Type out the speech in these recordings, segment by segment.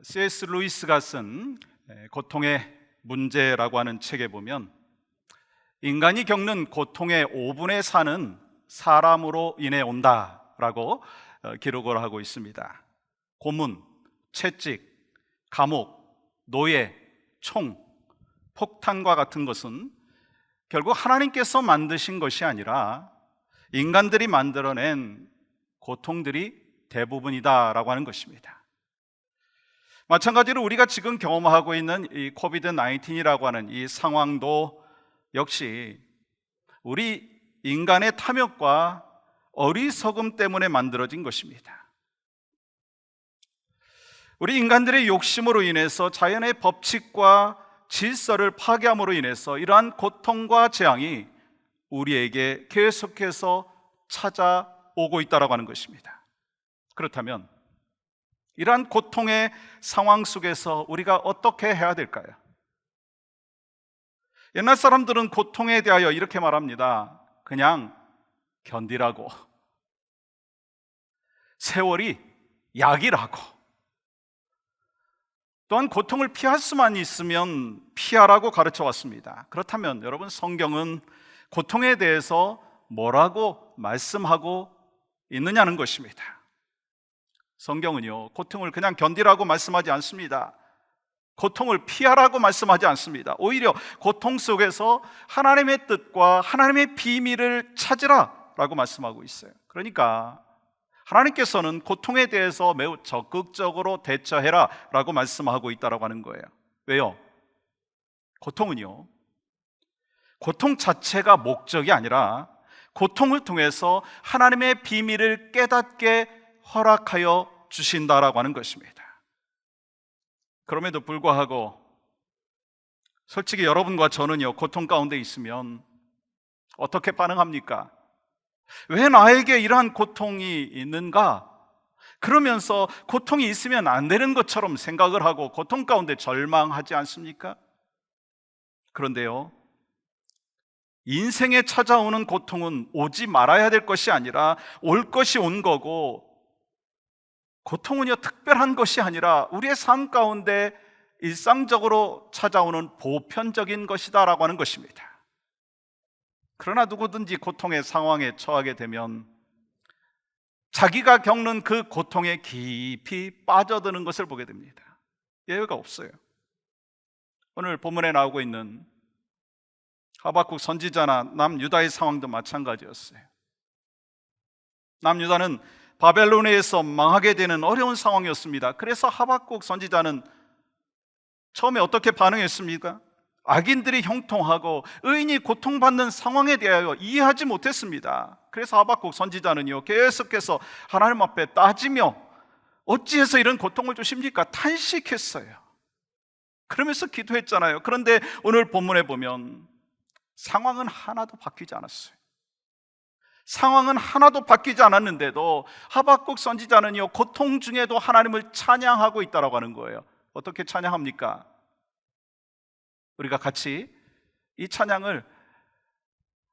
C.S. 루이스가 쓴 고통의 문제라고 하는 책에 보면 인간이 겪는 고통의 5분의 4는 사람으로 인해 온다라고 기록을 하고 있습니다. 고문, 채찍, 감옥, 노예, 총, 폭탄과 같은 것은 결국 하나님께서 만드신 것이 아니라 인간들이 만들어낸 고통들이 대부분이다라고 하는 것입니다. 마찬가지로 우리가 지금 경험하고 있는 이 코비드-19이라고 하는 이 상황도 역시 우리 인간의 탐욕과 어리석음 때문에 만들어진 것입니다. 우리 인간들의 욕심으로 인해서 자연의 법칙과 질서를 파괴함으로 인해서 이러한 고통과 재앙이 우리에게 계속해서 찾아오고 있다고 하는 것입니다. 그렇다면 이러한 고통의 상황 속에서 우리가 어떻게 해야 될까요? 옛날 사람들은 고통에 대하여 이렇게 말합니다. 그냥 견디라고, 세월이 약이라고, 또한 고통을 피할 수만 있으면 피하라고 가르쳐 왔습니다. 그렇다면 여러분, 성경은 고통에 대해서 뭐라고 말씀하고 있느냐는 것입니다. 성경은요, 고통을 그냥 견디라고 말씀하지 않습니다. 고통을 피하라고 말씀하지 않습니다. 오히려 고통 속에서 하나님의 뜻과 하나님의 비밀을 찾으라 라고 말씀하고 있어요. 그러니까 하나님께서는 고통에 대해서 매우 적극적으로 대처해라 라고 말씀하고 있다고 하는 거예요. 왜요? 고통은요, 고통 자체가 목적이 아니라 고통을 통해서 하나님의 비밀을 깨닫게 허락하여 주신다라고 하는 것입니다. 그럼에도 불구하고 솔직히 여러분과 저는요, 고통 가운데 있으면 어떻게 반응합니까? 왜 나에게 이러한 고통이 있는가? 그러면서 고통이 있으면 안 되는 것처럼 생각을 하고 고통 가운데 절망하지 않습니까? 그런데요, 인생에 찾아오는 고통은 오지 말아야 될 것이 아니라 올 것이 온 거고, 고통은요, 특별한 것이 아니라 우리의 삶 가운데 일상적으로 찾아오는 보편적인 것이다라고 하는 것입니다. 그러나 누구든지 고통의 상황에 처하게 되면 자기가 겪는 그 고통에 깊이 빠져드는 것을 보게 됩니다. 예외가 없어요. 오늘 본문에 나오고 있는 하박국 선지자나 남유다의 상황도 마찬가지였어요. 남유다는 바벨론에서 망하게 되는 어려운 상황이었습니다. 그래서 하박국 선지자는 처음에 어떻게 반응했습니까? 악인들이 형통하고 의인이 고통받는 상황에 대하여 이해하지 못했습니다. 그래서 하박국 선지자는요, 계속해서 하나님 앞에 따지며 어찌해서 이런 고통을 주십니까? 탄식했어요. 그러면서 기도했잖아요. 그런데 오늘 본문에 보면 상황은 하나도 바뀌지 않았어요. 상황은 하나도 바뀌지 않았는데도 하박국 선지자는요, 고통 중에도 하나님을 찬양하고 있다고 하는 거예요. 어떻게 찬양합니까? 우리가 같이 이 찬양을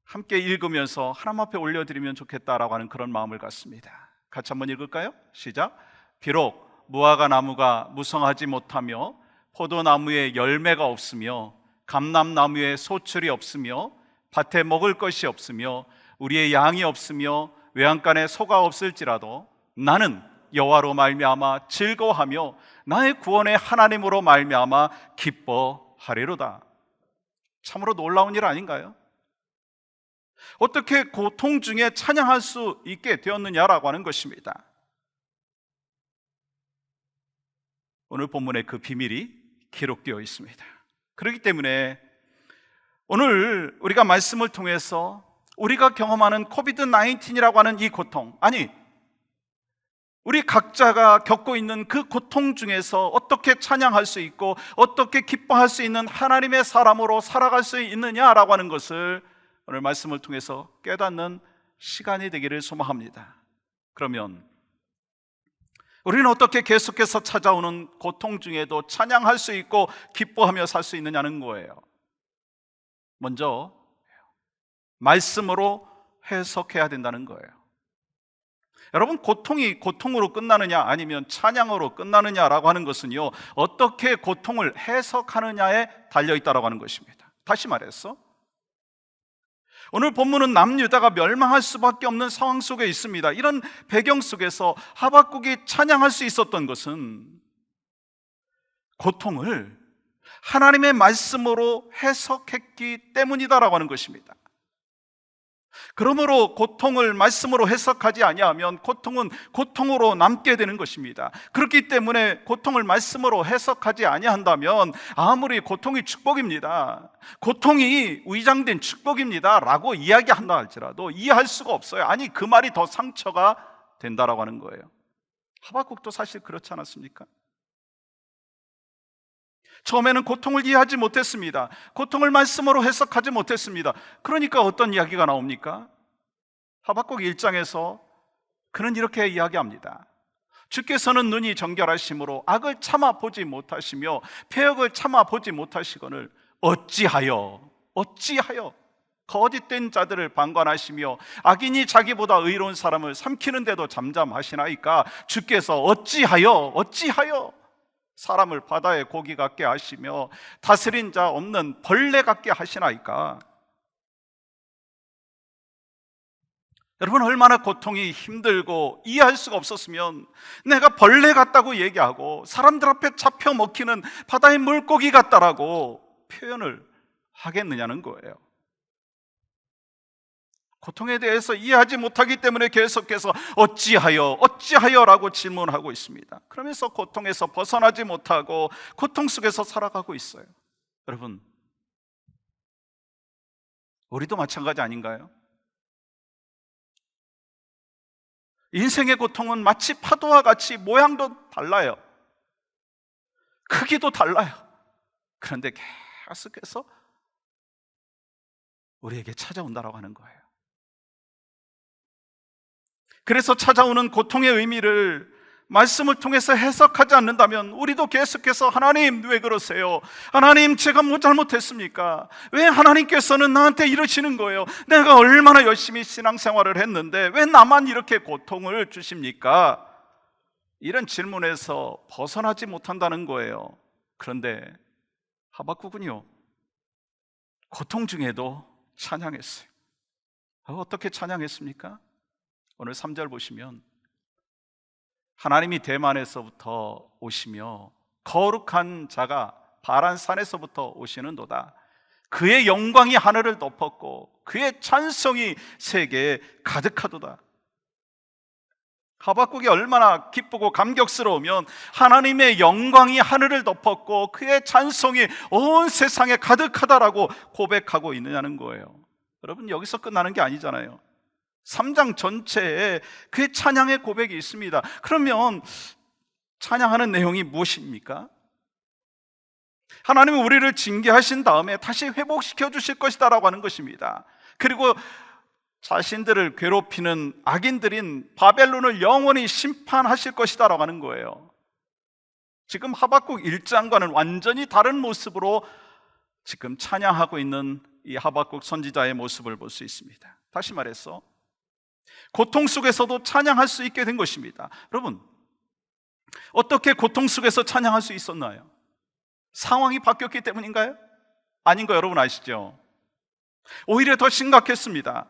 함께 읽으면서 하나님 앞에 올려드리면 좋겠다라고 하는 그런 마음을 갖습니다. 같이 한번 읽을까요? 시작. 비록 무화과 나무가 무성하지 못하며 포도나무에 열매가 없으며 감람나무에 소출이 없으며 밭에 먹을 것이 없으며 우리의 양이 없으며 외양간에 소가 없을지라도 나는 여호와로 말미암아 즐거워하며 나의 구원의 하나님으로 말미암아 기뻐하리로다. 참으로 놀라운 일 아닌가요? 어떻게 고통 중에 찬양할 수 있게 되었느냐라고 하는 것입니다. 오늘 본문에 그 비밀이 기록되어 있습니다. 그렇기 때문에 오늘 우리가 말씀을 통해서 우리가 경험하는 코비드-19이라고 하는 이 고통, 아니, 우리 각자가 겪고 있는 그 고통 중에서 어떻게 찬양할 수 있고 어떻게 기뻐할 수 있는 하나님의 사람으로 살아갈 수 있느냐라고 하는 것을 오늘 말씀을 통해서 깨닫는 시간이 되기를 소망합니다. 그러면 우리는 어떻게 계속해서 찾아오는 고통 중에도 찬양할 수 있고 기뻐하며 살 수 있느냐는 거예요. 먼저 말씀으로 해석해야 된다는 거예요. 여러분, 고통이 고통으로 끝나느냐 아니면 찬양으로 끝나느냐라고 하는 것은요, 어떻게 고통을 해석하느냐에 달려있다라고 하는 것입니다. 다시 말해서 오늘 본문은 남유다가 멸망할 수밖에 없는 상황 속에 있습니다. 이런 배경 속에서 하박국이 찬양할 수 있었던 것은 고통을 하나님의 말씀으로 해석했기 때문이다라고 하는 것입니다. 그러므로 고통을 말씀으로 해석하지 아니하면 고통은 고통으로 남게 되는 것입니다. 그렇기 때문에 고통을 말씀으로 해석하지 아니한다면 아무리 고통이 축복입니다, 고통이 위장된 축복입니다 라고 이야기한다 할지라도 이해할 수가 없어요. 아니, 그 말이 더 상처가 된다라고 하는 거예요. 하박국도 사실 그렇지 않았습니까? 처음에는 고통을 이해하지 못했습니다. 고통을 말씀으로 해석하지 못했습니다. 그러니까 어떤 이야기가 나옵니까? 하박국 1장에서 그는 이렇게 이야기합니다. 주께서는 눈이 정결하심으로 악을 참아 보지 못하시며 패역을 참아 보지 못하시거늘 어찌하여 거짓된 자들을 방관하시며 악인이 자기보다 의로운 사람을 삼키는데도 잠잠하시나이까? 주께서 어찌하여 사람을 바다의 고기 같게 하시며 다스린 자 없는 벌레 같게 하시나이까? 여러분, 얼마나 고통이 힘들고 이해할 수가 없었으면 내가 벌레 같다고 얘기하고 사람들 앞에 잡혀 먹히는 바다의 물고기 같다라고 표현을 하겠느냐는 거예요. 고통에 대해서 이해하지 못하기 때문에 계속해서 어찌하여라고 질문하고 있습니다. 그러면서 고통에서 벗어나지 못하고 고통 속에서 살아가고 있어요. 여러분, 우리도 마찬가지 아닌가요? 인생의 고통은 마치 파도와 같이 모양도 달라요, 크기도 달라요. 그런데 계속해서 우리에게 찾아온다라고 하는 거예요. 그래서 찾아오는 고통의 의미를 말씀을 통해서 해석하지 않는다면 우리도 계속해서 하나님 왜 그러세요? 하나님, 제가 뭐 잘못했습니까? 왜 하나님께서는 나한테 이러시는 거예요? 내가 얼마나 열심히 신앙생활을 했는데 왜 나만 이렇게 고통을 주십니까? 이런 질문에서 벗어나지 못한다는 거예요. 그런데 하박국은요, 고통 중에도 찬양했어요. 어떻게 찬양했습니까? 오늘 3절 보시면 하나님이 대만에서부터 오시며 거룩한 자가 바란산에서부터 오시는도다. 그의 영광이 하늘을 덮었고 그의 찬송이 세계에 가득하도다. 하박국이 얼마나 기쁘고 감격스러우면 하나님의 영광이 하늘을 덮었고 그의 찬송이 온 세상에 가득하다라고 고백하고 있느냐는 거예요. 여러분, 여기서 끝나는 게 아니잖아요. 3장 전체에 그의 찬양의 고백이 있습니다. 그러면 찬양하는 내용이 무엇입니까? 하나님은 우리를 징계하신 다음에 다시 회복시켜 주실 것이다 라고 하는 것입니다. 그리고 자신들을 괴롭히는 악인들인 바벨론을 영원히 심판하실 것이다 라고 하는 거예요. 지금 하박국 1장과는 완전히 다른 모습으로 지금 찬양하고 있는 이 하박국 선지자의 모습을 볼 수 있습니다. 다시 말해서 고통 속에서도 찬양할 수 있게 된 것입니다. 여러분, 어떻게 고통 속에서 찬양할 수 있었나요? 상황이 바뀌었기 때문인가요? 아닌 거 여러분 아시죠? 오히려 더 심각했습니다.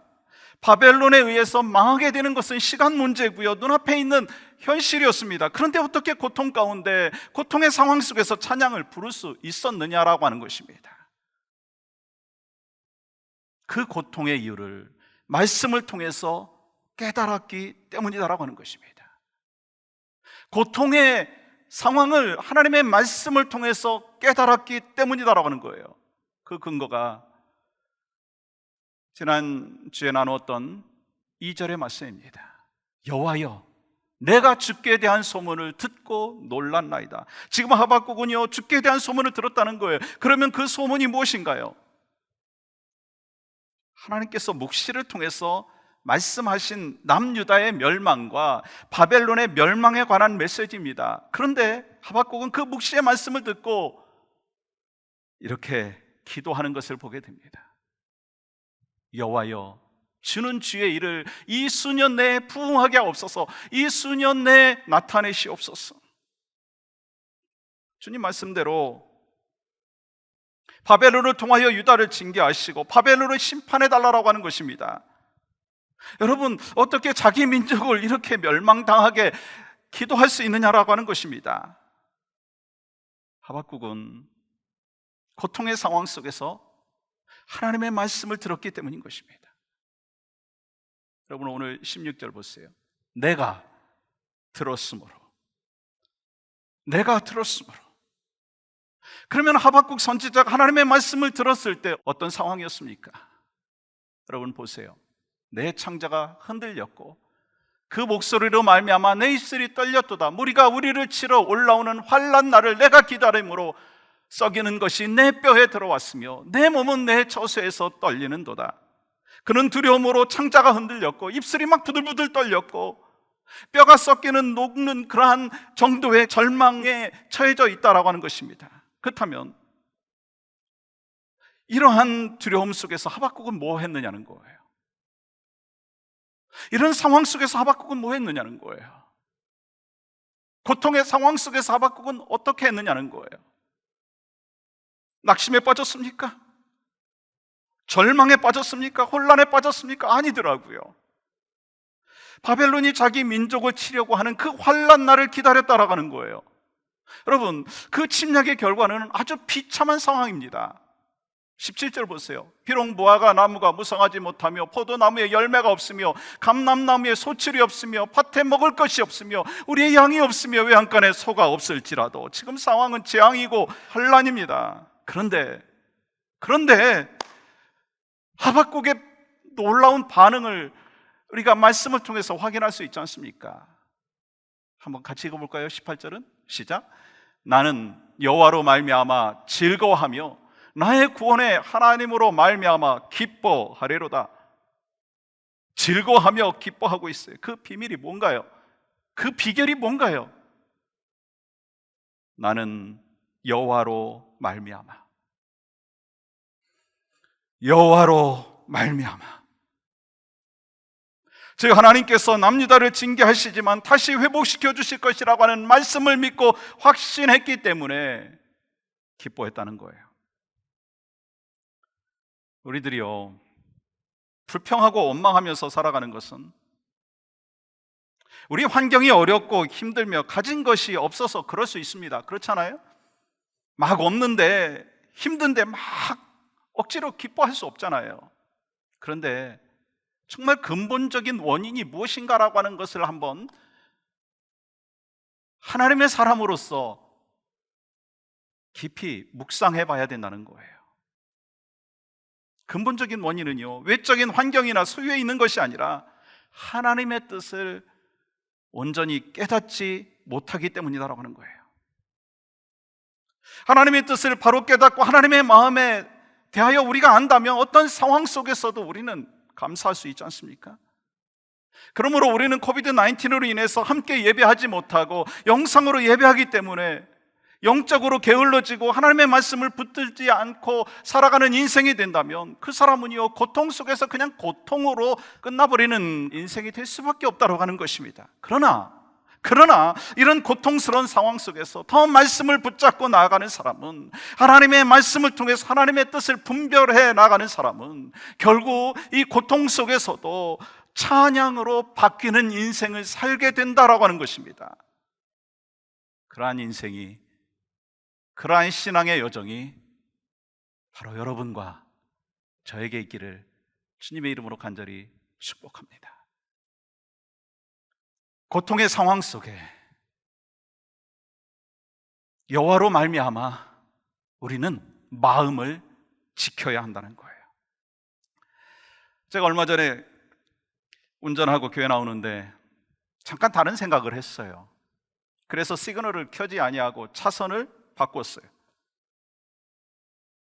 바벨론에 의해서 망하게 되는 것은 시간 문제고요, 눈앞에 있는 현실이었습니다. 그런데 어떻게 고통 가운데, 고통의 상황 속에서 찬양을 부를 수 있었느냐라고 하는 것입니다. 그 고통의 이유를 말씀을 통해서 깨달았기 때문이다라고 하는 것입니다. 고통의 상황을 하나님의 말씀을 통해서 깨달았기 때문이다라고 하는 거예요. 그 근거가 지난주에 나누었던 2절의 말씀입니다. 여호와여, 내가 주께 대한 소문을 듣고 놀랐나이다. 지금 하박국은요, 주께 대한 소문을 들었다는 거예요. 그러면 그 소문이 무엇인가요? 하나님께서 묵시를 통해서 말씀하신 남유다의 멸망과 바벨론의 멸망에 관한 메시지입니다. 그런데 하박국은 그 묵시의 말씀을 듣고 이렇게 기도하는 것을 보게 됩니다. 여호와여, 주는 주의 일을 이 수년 내에 부응하게 하옵소서. 이 수년 내에 나타내시옵소서. 주님 말씀대로 바벨론을 통하여 유다를 징계하시고 바벨론을 심판해달라고 하는 것입니다. 여러분, 어떻게 자기 민족을 이렇게 멸망당하게 기도할 수 있느냐라고 하는 것입니다. 하박국은 고통의 상황 속에서 하나님의 말씀을 들었기 때문인 것입니다. 여러분, 오늘 16절 보세요. 내가 들었으므로. 그러면 하박국 선지자가 하나님의 말씀을 들었을 때 어떤 상황이었습니까? 여러분 보세요. 내 창자가 흔들렸고 그 목소리로 말미암아 내 입술이 떨렸도다. 무리가 우리를 치러 올라오는 환난 날을 내가 기다림으로 썩이는 것이 내 뼈에 들어왔으며 내 몸은 내 저수에서 떨리는도다. 그는 두려움으로 창자가 흔들렸고 입술이 막 부들부들 떨렸고 뼈가 썩기는 녹는 그러한 정도의 절망에 처해져 있다라고 하는 것입니다. 그렇다면 이러한 두려움 속에서 하박국은 뭐 했느냐는 거예요. 이런 상황 속에서 하박국은 뭐 했느냐는 거예요. 고통의 상황 속에서 하박국은 어떻게 했느냐는 거예요. 낙심에 빠졌습니까? 절망에 빠졌습니까? 혼란에 빠졌습니까? 아니더라고요. 바벨론이 자기 민족을 치려고 하는 그 환난 날을 기다렸다라고 하는 거예요. 여러분, 그 침략의 결과는 아주 비참한 상황입니다. 17절 보세요. 비록 무화과 나무가 무성하지 못하며 포도나무에 열매가 없으며 감람나무에 소출이 없으며 밭에 먹을 것이 없으며 우리의 양이 없으며 외양간에 소가 없을지라도, 지금 상황은 재앙이고 환난입니다. 그런데 하박국의 놀라운 반응을 우리가 말씀을 통해서 확인할 수 있지 않습니까? 한번 같이 읽어볼까요? 18절은 시작. 나는 여호와로 말미암아 즐거워하며 나의 구원의 하나님으로 말미암아 기뻐하리로다. 즐거워하며 기뻐하고 있어요. 그 비밀이 뭔가요? 그 비결이 뭔가요? 나는 여호와로 말미암아. 즉 하나님께서 남유다를 징계하시지만 다시 회복시켜 주실 것이라고 하는 말씀을 믿고 확신했기 때문에 기뻐했다는 거예요. 우리들이요, 불평하고 원망하면서 살아가는 것은 우리 환경이 어렵고 힘들며 가진 것이 없어서 그럴 수 있습니다. 그렇잖아요? 막 없는데, 힘든데 막 억지로 기뻐할 수 없잖아요. 그런데 정말 근본적인 원인이 무엇인가라고 하는 것을 한번 하나님의 사람으로서 깊이 묵상해 봐야 된다는 거예요. 근본적인 원인은요, 외적인 환경이나 소유에 있는 것이 아니라 하나님의 뜻을 온전히 깨닫지 못하기 때문이다라고 하는 거예요. 하나님의 뜻을 바로 깨닫고 하나님의 마음에 대하여 우리가 안다면 어떤 상황 속에서도 우리는 감사할 수 있지 않습니까? 그러므로 우리는 코비드-19으로 인해서 함께 예배하지 못하고 영상으로 예배하기 때문에 영적으로 게을러지고 하나님의 말씀을 붙들지 않고 살아가는 인생이 된다면 그 사람은요, 고통 속에서 그냥 고통으로 끝나버리는 인생이 될 수밖에 없다고 하는 것입니다. 그러나 이런 고통스러운 상황 속에서 더 말씀을 붙잡고 나아가는 사람은, 하나님의 말씀을 통해서 하나님의 뜻을 분별해 나가는 사람은 결국 이 고통 속에서도 찬양으로 바뀌는 인생을 살게 된다라고 하는 것입니다. 그러한 인생이, 그러한 신앙의 여정이 바로 여러분과 저에게 있기를 주님의 이름으로 간절히 축복합니다. 고통의 상황 속에 여호와로 말미암아 우리는 마음을 지켜야 한다는 거예요. 제가 얼마 전에 운전하고 교회 나오는데 잠깐 다른 생각을 했어요. 그래서 시그널을 켜지 아니하고 차선을 바꿨어요.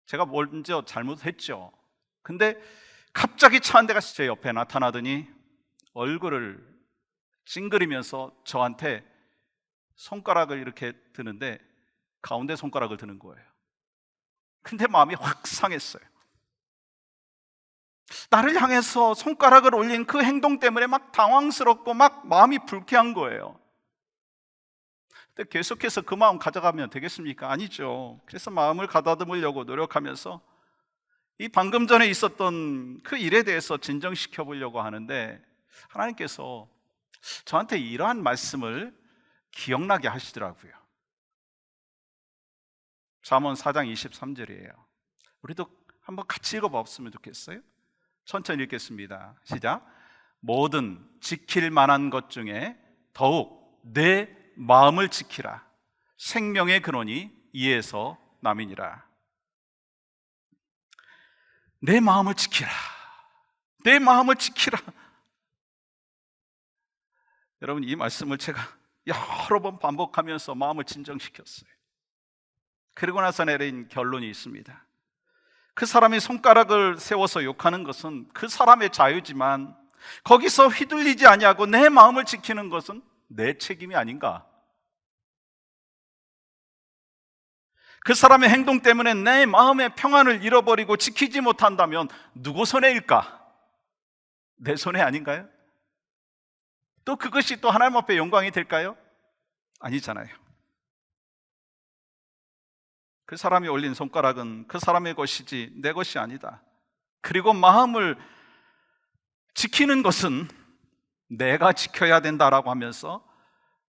제가 먼저 잘못했죠. 근데 갑자기 차 한 대가 제 옆에 나타나더니 얼굴을 찡그리면서 저한테 손가락을 이렇게 드는데 가운데 손가락을 드는 거예요. 근데 마음이 확 상했어요. 나를 향해서 손가락을 올린 그 행동 때문에 막 당황스럽고 막 마음이 불쾌한 거예요. 근데 계속해서 그 마음 가져가면 되겠습니까? 아니죠. 그래서 마음을 가다듬으려고 노력하면서 이 방금 전에 있었던 그 일에 대해서 진정시켜 보려고 하는데, 하나님께서 저한테 이러한 말씀을 기억나게 하시더라고요. 잠언 4장 23절이에요. 우리도 한번 같이 읽어봤으면 좋겠어요. 천천히 읽겠습니다. 시작. 모든 지킬 만한 것 중에 더욱 내 마음을 지키라. 생명의 근원이 이에서 남이니라. 내 마음을 지키라. 내 마음을 지키라. 여러분, 이 말씀을 제가 여러 번 반복하면서 마음을 진정시켰어요. 그리고 나서 내린 결론이 있습니다. 그 사람이 손가락을 세워서 욕하는 것은 그 사람의 자유지만, 거기서 휘둘리지 아니하고 내 마음을 지키는 것은 내 책임이 아닌가? 그 사람의 행동 때문에 내 마음의 평안을 잃어버리고 지키지 못한다면 누구 손해일까? 내 손해 아닌가요? 또 그것이 또 하나님 앞에 영광이 될까요? 아니잖아요. 그 사람이 올린 손가락은 그 사람의 것이지 내 것이 아니다. 그리고 마음을 지키는 것은 내가 지켜야 된다라고 하면서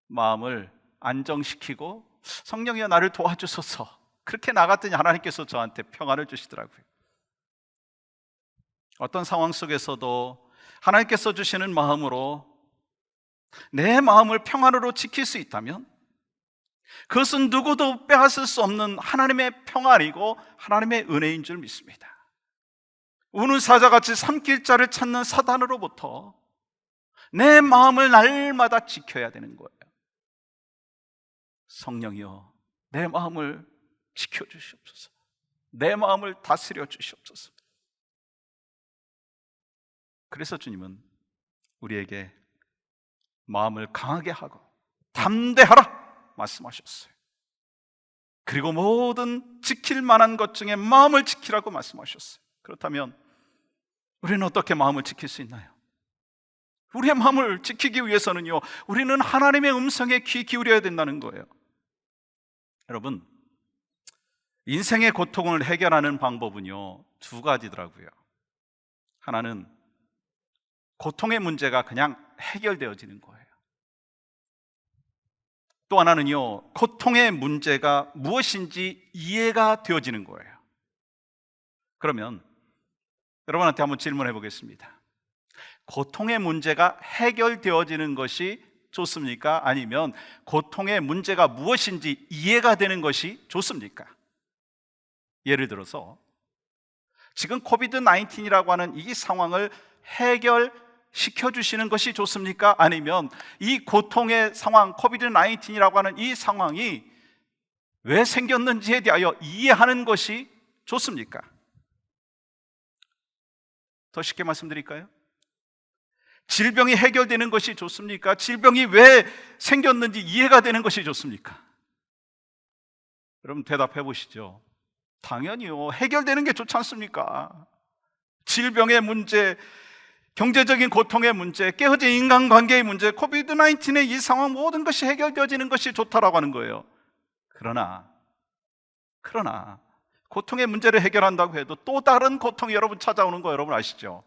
마음을 안정시키고, 성령이여 나를 도와주소서, 그렇게 나갔더니 하나님께서 저한테 평안을 주시더라고요. 어떤 상황 속에서도 하나님께서 주시는 마음으로 내 마음을 평안으로 지킬 수 있다면 그것은 누구도 빼앗을 수 없는 하나님의 평안이고 하나님의 은혜인 줄 믿습니다. 우는 사자같이 삼킬 자를 찾는 사단으로부터 내 마음을 날마다 지켜야 되는 거예요. 성령이여 내 마음을 지켜주시옵소서. 내 마음을 다스려 주시옵소서. 그래서 주님은 우리에게 마음을 강하게 하고 담대하라 말씀하셨어요. 그리고 모든 지킬 만한 것 중에 마음을 지키라고 말씀하셨어요. 그렇다면 우리는 어떻게 마음을 지킬 수 있나요? 우리의 마음을 지키기 위해서는요, 우리는 하나님의 음성에 귀 기울여야 된다는 거예요. 여러분, 인생의 고통을 해결하는 방법은요, 두 가지더라고요. 하나는 고통의 문제가 그냥 해결되어지는 거예요. 또 하나는요, 고통의 문제가 무엇인지 이해가 되어지는 거예요. 그러면 여러분한테 한번 질문해 보겠습니다. 고통의 문제가 해결되어지는 것이 좋습니까? 아니면 고통의 문제가 무엇인지 이해가 되는 것이 좋습니까? 예를 들어서 지금 코비드-19이라고 하는 이 상황을 해결시켜주시는 것이 좋습니까? 아니면 이 고통의 상황, 코비드-19이라고 하는 이 상황이 왜 생겼는지에 대하여 이해하는 것이 좋습니까? 더 쉽게 말씀드릴까요? 질병이 해결되는 것이 좋습니까? 질병이 왜 생겼는지 이해가 되는 것이 좋습니까? 여러분 대답해 보시죠. 당연히요, 해결되는 게 좋지 않습니까? 질병의 문제, 경제적인 고통의 문제, 깨어진 인간관계의 문제, 코비드-19의 이 상황 모든 것이 해결되어지는 것이 좋다라고 하는 거예요. 그러나 고통의 문제를 해결한다고 해도 또 다른 고통이 여러분 찾아오는 거 여러분 아시죠?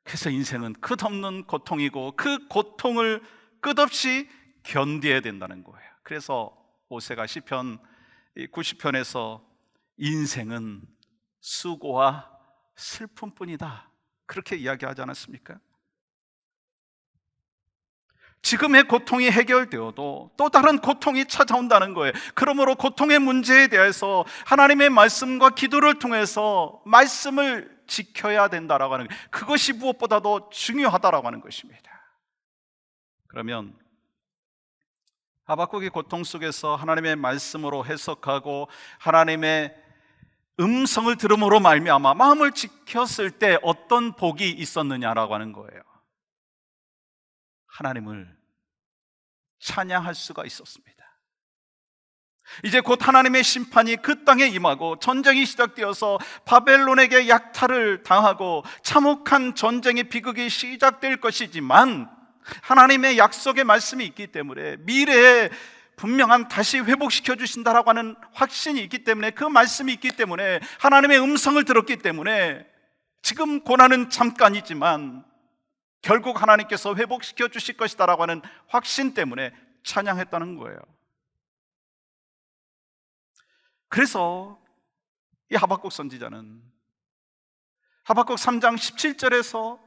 그래서 인생은 끝없는 고통이고 그 고통을 끝없이 견뎌야 된다는 거예요. 그래서 모세가 시편 90편에서 인생은 수고와 슬픔뿐이다 그렇게 이야기하지 않았습니까? 지금의 고통이 해결되어도 또 다른 고통이 찾아온다는 거예요. 그러므로 고통의 문제에 대해서 하나님의 말씀과 기도를 통해서 말씀을 지켜야 된다라고 하는 거예요. 그것이 무엇보다도 중요하다라고 하는 것입니다. 그러면 하박국의 고통 속에서 하나님의 말씀으로 해석하고 하나님의 음성을 들음으로 말미암아 마음을 지켰을 때 어떤 복이 있었느냐라고 하는 거예요. 하나님을 찬양할 수가 있었습니다. 이제 곧 하나님의 심판이 그 땅에 임하고 전쟁이 시작되어서 바벨론에게 약탈을 당하고 참혹한 전쟁의 비극이 시작될 것이지만, 하나님의 약속의 말씀이 있기 때문에 미래에 분명한 다시 회복시켜 주신다라고 하는 확신이 있기 때문에, 그 말씀이 있기 때문에, 하나님의 음성을 들었기 때문에 지금 고난은 잠깐이지만 결국 하나님께서 회복시켜 주실 것이다라고 하는 확신 때문에 찬양했다는 거예요. 그래서 이 하박국 선지자는 하박국 3장 17절에서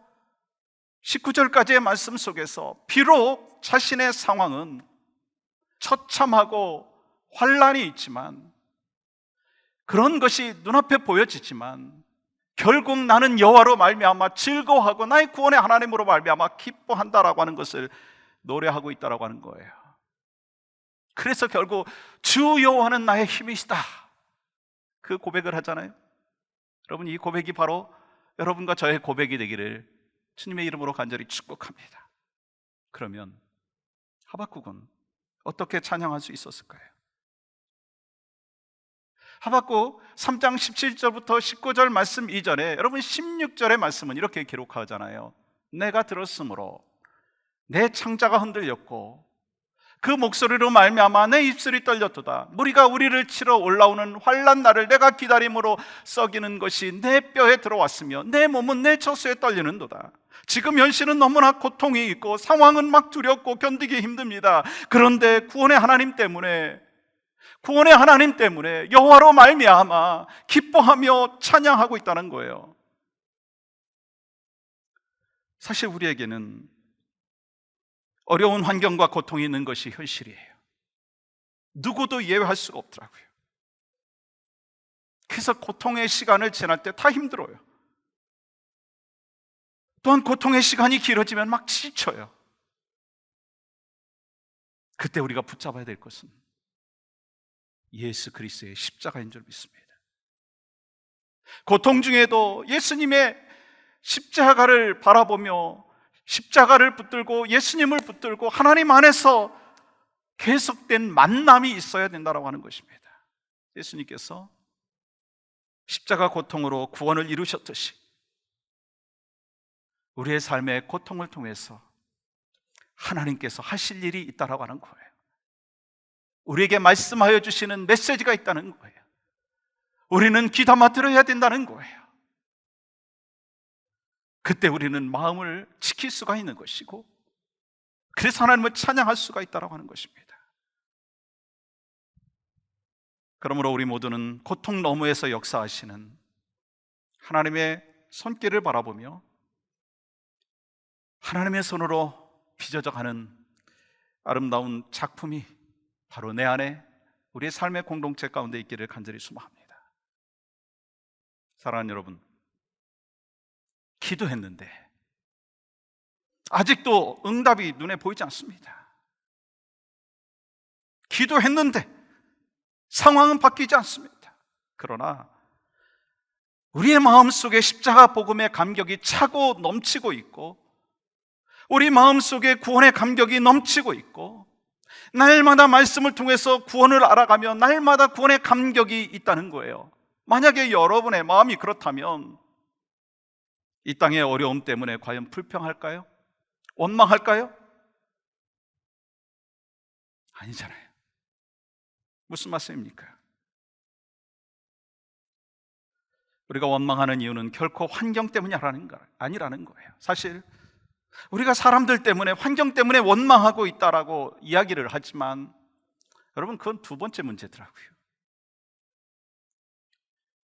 19절까지의 말씀 속에서 비록 자신의 상황은 처참하고 환란이 있지만, 그런 것이 눈앞에 보여지지만 결국 나는 여호와로 말미암아 즐거워하고 나의 구원의 하나님으로 말미암아 기뻐한다라고 하는 것을 노래하고 있다라고 하는 거예요. 그래서 결국 주 여호와는 나의 힘이시다, 그 고백을 하잖아요. 여러분, 이 고백이 바로 여러분과 저의 고백이 되기를 주님의 이름으로 간절히 축복합니다. 그러면 하박국은 어떻게 찬양할 수 있었을까요? 하박국 3장 17절부터 19절 말씀 이전에 여러분 16절의 말씀은 이렇게 기록하잖아요. 내가 들었으므로 내 창자가 흔들렸고 그 목소리로 말미암아 내 입술이 떨렸도다. 무리가 우리를 치러 올라오는 환난 날을 내가 기다림으로 썩이는 것이 내 뼈에 들어왔으며 내 몸은 내 젖소에 떨리는도다. 지금 현실은 너무나 고통이 있고 상황은 막 두렵고 견디기 힘듭니다. 그런데 구원의 하나님 때문에 여호와로 말미암아 기뻐하며 찬양하고 있다는 거예요. 사실 우리에게는 어려운 환경과 고통이 있는 것이 현실이에요. 누구도 예외할 수가 없더라고요. 그래서 고통의 시간을 지날 때 다 힘들어요. 또한 고통의 시간이 길어지면 막 지쳐요. 그때 우리가 붙잡아야 될 것은 예수 그리스도의 십자가인 줄 믿습니다. 고통 중에도 예수님의 십자가를 바라보며 십자가를 붙들고 예수님을 붙들고 하나님 안에서 계속된 만남이 있어야 된다고 하는 것입니다. 예수님께서 십자가 고통으로 구원을 이루셨듯이 우리의 삶의 고통을 통해서 하나님께서 하실 일이 있다고 하는 거예요. 우리에게 말씀하여 주시는 메시지가 있다는 거예요. 우리는 귀담아 들어야 된다는 거예요. 그때 우리는 마음을 지킬 수가 있는 것이고, 그래서 하나님을 찬양할 수가 있다고 하는 것입니다. 그러므로 우리 모두는 고통 너머에서 역사하시는 하나님의 손길을 바라보며 하나님의 손으로 빚어져 가는 아름다운 작품이 바로 내 안에 우리의 삶의 공동체 가운데 있기를 간절히 소망합니다. 사랑하는 여러분, 기도했는데 아직도 응답이 눈에 보이지 않습니다. 기도했는데 상황은 바뀌지 않습니다. 그러나 우리의 마음속에 십자가 복음의 감격이 차고 넘치고 있고, 우리 마음속에 구원의 감격이 넘치고 있고, 날마다 말씀을 통해서 구원을 알아가며 날마다 구원의 감격이 있다는 거예요. 만약에 여러분의 마음이 그렇다면 이 땅의 어려움 때문에 과연 불평할까요? 원망할까요? 아니잖아요. 무슨 말씀입니까? 우리가 원망하는 이유는 결코 환경 때문이 아니라는 거예요. 사실 우리가 사람들 때문에, 환경 때문에 원망하고 있다라고 이야기를 하지만 여러분, 그건 두 번째 문제더라고요.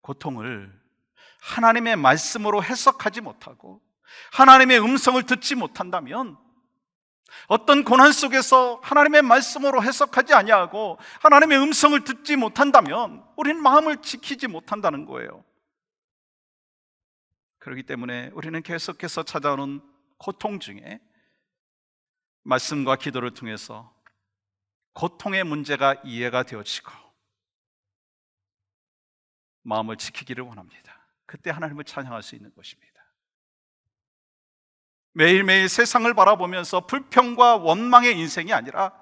고통을 하나님의 말씀으로 해석하지 못하고 하나님의 음성을 듣지 못한다면, 어떤 고난 속에서 하나님의 말씀으로 해석하지 아니하고 하나님의 음성을 듣지 못한다면 우리는 마음을 지키지 못한다는 거예요. 그렇기 때문에 우리는 계속해서 찾아오는 고통 중에 말씀과 기도를 통해서 고통의 문제가 이해가 되어지고 마음을 지키기를 원합니다. 그때 하나님을 찬양할 수 있는 것입니다. 매일매일 세상을 바라보면서 불평과 원망의 인생이 아니라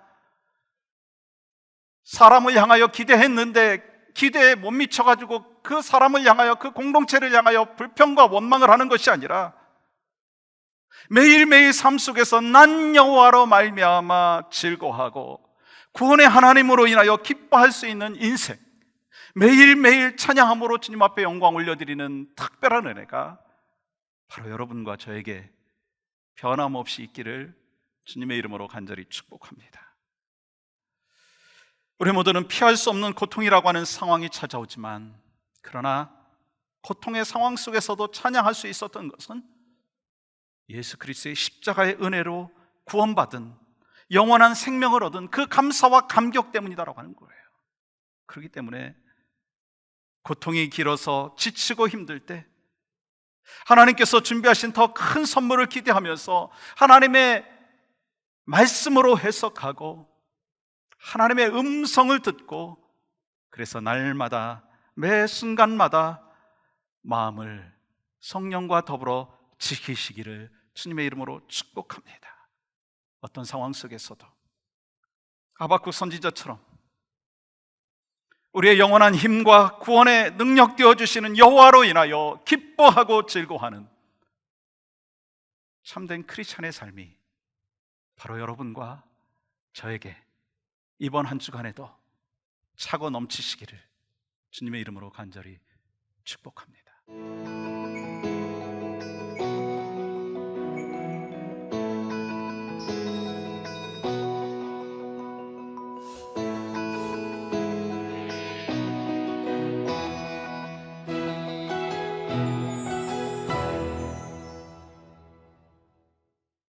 사람을 향하여 기대했는데 기대에 못 미쳐가지고 그 사람을 향하여, 그 공동체를 향하여 불평과 원망을 하는 것이 아니라 매일매일 삶 속에서 난 여호와로 말미암아 즐거워하고 구원의 하나님으로 인하여 기뻐할 수 있는 인생, 매일매일 찬양함으로 주님 앞에 영광 올려드리는 특별한 은혜가 바로 여러분과 저에게 변함없이 있기를 주님의 이름으로 간절히 축복합니다. 우리 모두는 피할 수 없는 고통이라고 하는 상황이 찾아오지만, 그러나 고통의 상황 속에서도 찬양할 수 있었던 것은 예수 그리스도의 십자가의 은혜로 구원받은, 영원한 생명을 얻은 그 감사와 감격 때문이다라고 하는 거예요. 그렇기 때문에 고통이 길어서 지치고 힘들 때 하나님께서 준비하신 더 큰 선물을 기대하면서 하나님의 말씀으로 해석하고 하나님의 음성을 듣고, 그래서 날마다 매 순간마다 마음을 성령과 더불어 지키시기를 주님의 이름으로 축복합니다. 어떤 상황 속에서도 하박국 선지자처럼 우리의 영원한 힘과 구원의 능력 되어주시는 여호와로 인하여 기뻐하고 즐거워하는 참된 크리스찬의 삶이 바로 여러분과 저에게 이번 한 주간에도 차고 넘치시기를 주님의 이름으로 간절히 축복합니다.